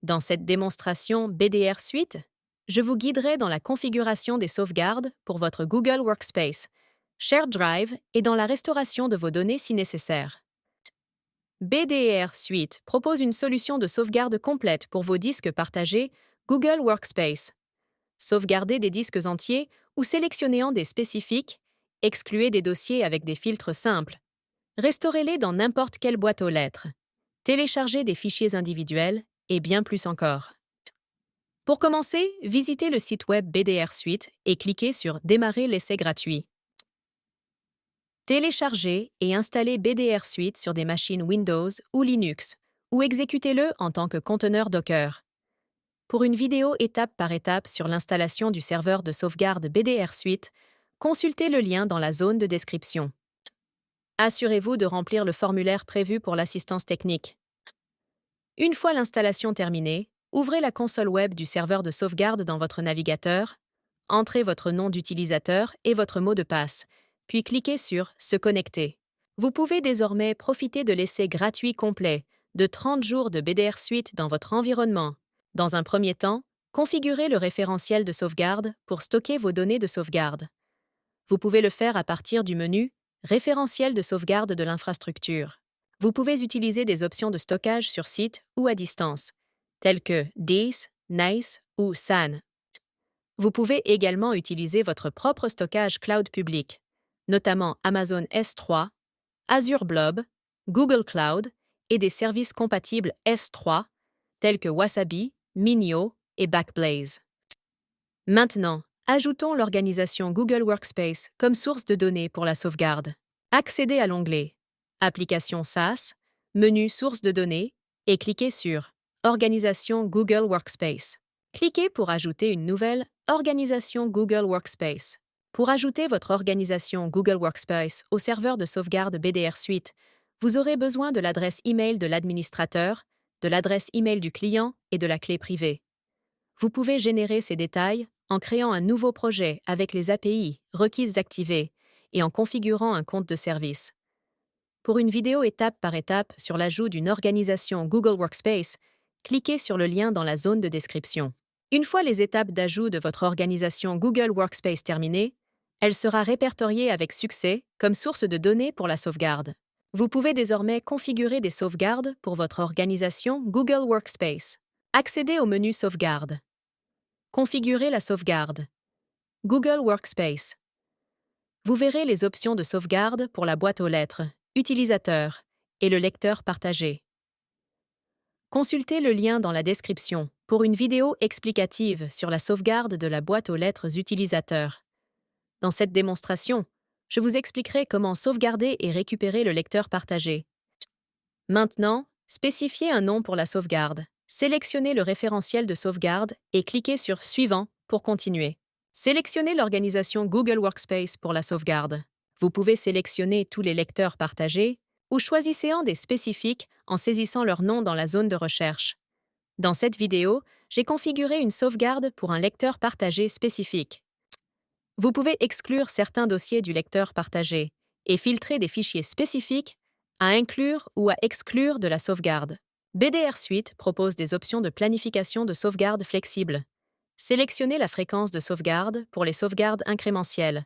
Dans cette démonstration BDR Suite, je vous guiderai dans la configuration des sauvegardes pour votre Google Workspace, Shared Drive et dans la restauration de vos données si nécessaire. BDR Suite propose une solution de sauvegarde complète pour vos disques partagés Google Workspace. Sauvegardez des disques entiers ou sélectionnez des spécifiques, excluez des dossiers avec des filtres simples. Restaurez-les dans n'importe quelle boîte aux lettres. Téléchargez des fichiers individuels et bien plus encore. Pour commencer, visitez le site web BDR Suite et cliquez sur Démarrer l'essai gratuit. Téléchargez et installez BDR Suite sur des machines Windows ou Linux, ou exécutez-le en tant que conteneur Docker. Pour une vidéo étape par étape sur l'installation du serveur de sauvegarde BDR Suite, consultez le lien dans la zone de description. Assurez-vous de remplir le formulaire prévu pour l'assistance technique. Une fois l'installation terminée, ouvrez la console web du serveur de sauvegarde dans votre navigateur, entrez votre nom d'utilisateur et votre mot de passe, puis cliquez sur « Se connecter ». Vous pouvez désormais profiter de l'essai gratuit complet de 30 jours de BDR Suite dans votre environnement. Dans un premier temps, configurez le référentiel de sauvegarde pour stocker vos données de sauvegarde. Vous pouvez le faire à partir du menu « Référentiel de sauvegarde de l'infrastructure ». Vous pouvez utiliser des options de stockage sur site ou à distance, telles que DIS, NICE ou SAN. Vous pouvez également utiliser votre propre stockage cloud public, notamment Amazon S3, Azure Blob, Google Cloud et des services compatibles S3, tels que Wasabi, Minio et Backblaze. Maintenant, ajoutons l'organisation Google Workspace comme source de données pour la sauvegarde. Accédez à l'onglet Application SaaS, menu Source de données et cliquez sur Organisation Google Workspace. Cliquez pour ajouter une nouvelle Organisation Google Workspace. Pour ajouter votre organisation Google Workspace au serveur de sauvegarde BDR Suite, vous aurez besoin de l'adresse email de l'administrateur, de l'adresse email du client et de la clé privée. Vous pouvez générer ces détails en créant un nouveau projet avec les API requises activées et en configurant un compte de service. Pour une vidéo étape par étape sur l'ajout d'une organisation Google Workspace, cliquez sur le lien dans la zone de description. Une fois les étapes d'ajout de votre organisation Google Workspace terminées, elle sera répertoriée avec succès comme source de données pour la sauvegarde. Vous pouvez désormais configurer des sauvegardes pour votre organisation Google Workspace. Accédez au menu Sauvegarde. Configurez la sauvegarde. Google Workspace. Vous verrez les options de sauvegarde pour la boîte aux lettres, utilisateur et le lecteur partagé. Consultez le lien dans la description pour une vidéo explicative sur la sauvegarde de la boîte aux lettres utilisateur. Dans cette démonstration, je vous expliquerai comment sauvegarder et récupérer le lecteur partagé. Maintenant, spécifiez un nom pour la sauvegarde. Sélectionnez le référentiel de sauvegarde et cliquez sur Suivant pour continuer. Sélectionnez l'organisation Google Workspace pour la sauvegarde. Vous pouvez sélectionner tous les lecteurs partagés ou choisissez un des spécifiques en saisissant leur nom dans la zone de recherche. Dans cette vidéo, j'ai configuré une sauvegarde pour un lecteur partagé spécifique. Vous pouvez exclure certains dossiers du lecteur partagé et filtrer des fichiers spécifiques à inclure ou à exclure de la sauvegarde. BDR Suite propose des options de planification de sauvegarde flexibles. Sélectionnez la fréquence de sauvegarde pour les sauvegardes incrémentielles.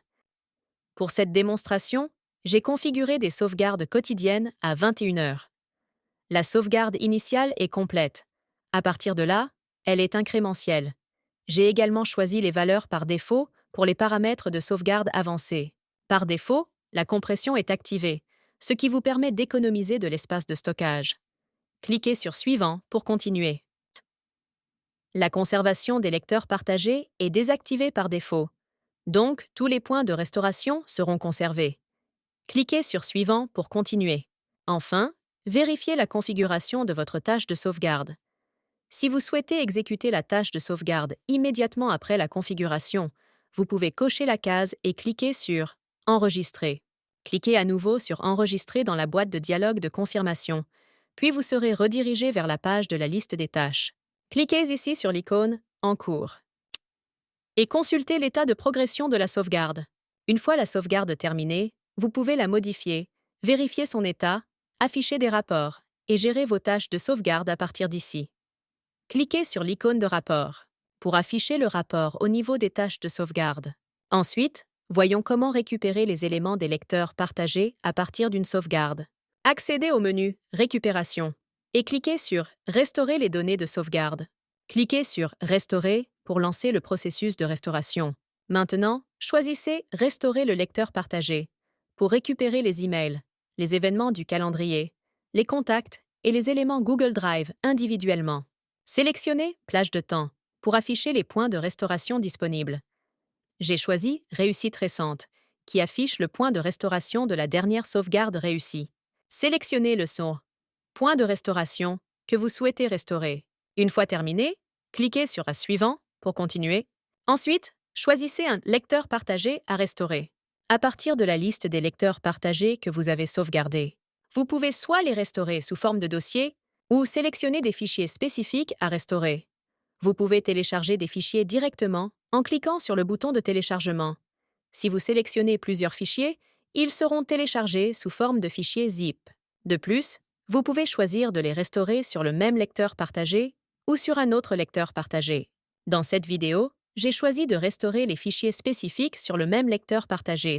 Pour cette démonstration, j'ai configuré des sauvegardes quotidiennes à 21 heures. La sauvegarde initiale est complète. À partir de là, elle est incrémentielle. J'ai également choisi les valeurs par défaut pour les paramètres de sauvegarde avancés. Par défaut, la compression est activée, ce qui vous permet d'économiser de l'espace de stockage. Cliquez sur Suivant pour continuer. La conservation des lecteurs partagés est désactivée par défaut, donc tous les points de restauration seront conservés. Cliquez sur Suivant pour continuer. Enfin, vérifiez la configuration de votre tâche de sauvegarde. Si vous souhaitez exécuter la tâche de sauvegarde immédiatement après la configuration, vous pouvez cocher la case et cliquer sur « Enregistrer ». Cliquez à nouveau sur « Enregistrer » dans la boîte de dialogue de confirmation, puis vous serez redirigé vers la page de la liste des tâches. Cliquez ici sur l'icône « En cours » et consultez l'état de progression de la sauvegarde. Une fois la sauvegarde terminée, vous pouvez la modifier, vérifier son état, afficher des rapports et gérer vos tâches de sauvegarde à partir d'ici. Cliquez sur l'icône de rapport pour afficher le rapport au niveau des tâches de sauvegarde. Ensuite, voyons comment récupérer les éléments des lecteurs partagés à partir d'une sauvegarde. Accédez au menu Récupération et cliquez sur Restaurer les données de sauvegarde. Cliquez sur Restaurer pour lancer le processus de restauration. Maintenant, choisissez Restaurer le lecteur partagé pour récupérer les emails, les événements du calendrier, les contacts et les éléments Google Drive individuellement. Sélectionnez Plage de temps pour afficher les points de restauration disponibles. J'ai choisi Réussite récente, qui affiche le point de restauration de la dernière sauvegarde réussie. Sélectionnez le son Point de restauration que vous souhaitez restaurer. Une fois terminé, cliquez sur Suivant pour continuer. Ensuite, choisissez un lecteur partagé à restaurer. À partir de la liste des lecteurs partagés que vous avez sauvegardés, vous pouvez soit les restaurer sous forme de dossier ou sélectionner des fichiers spécifiques à restaurer. Vous pouvez télécharger des fichiers directement en cliquant sur le bouton de téléchargement. Si vous sélectionnez plusieurs fichiers, ils seront téléchargés sous forme de fichiers zip. De plus, vous pouvez choisir de les restaurer sur le même lecteur partagé ou sur un autre lecteur partagé. Dans cette vidéo, j'ai choisi de restaurer les fichiers spécifiques sur le même lecteur partagé.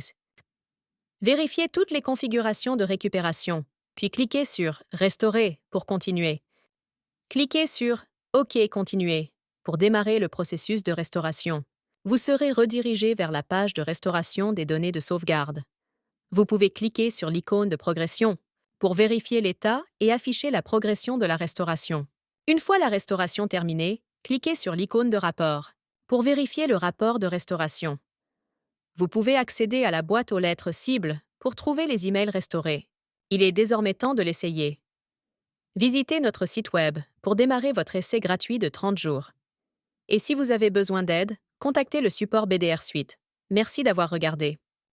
Vérifiez toutes les configurations de récupération, puis cliquez sur Restaurer pour continuer. Cliquez sur OK Continuer pour démarrer le processus de restauration. Vous serez redirigé vers la page de restauration des données de sauvegarde. Vous pouvez cliquer sur l'icône de progression pour vérifier l'état et afficher la progression de la restauration. Une fois la restauration terminée, cliquez sur l'icône de rapport pour vérifier le rapport de restauration. Vous pouvez accéder à la boîte aux lettres cibles pour trouver les emails restaurés. Il est désormais temps de l'essayer. Visitez notre site web pour démarrer votre essai gratuit de 30 jours. Et si vous avez besoin d'aide, contactez le support BDR Suite. Merci d'avoir regardé.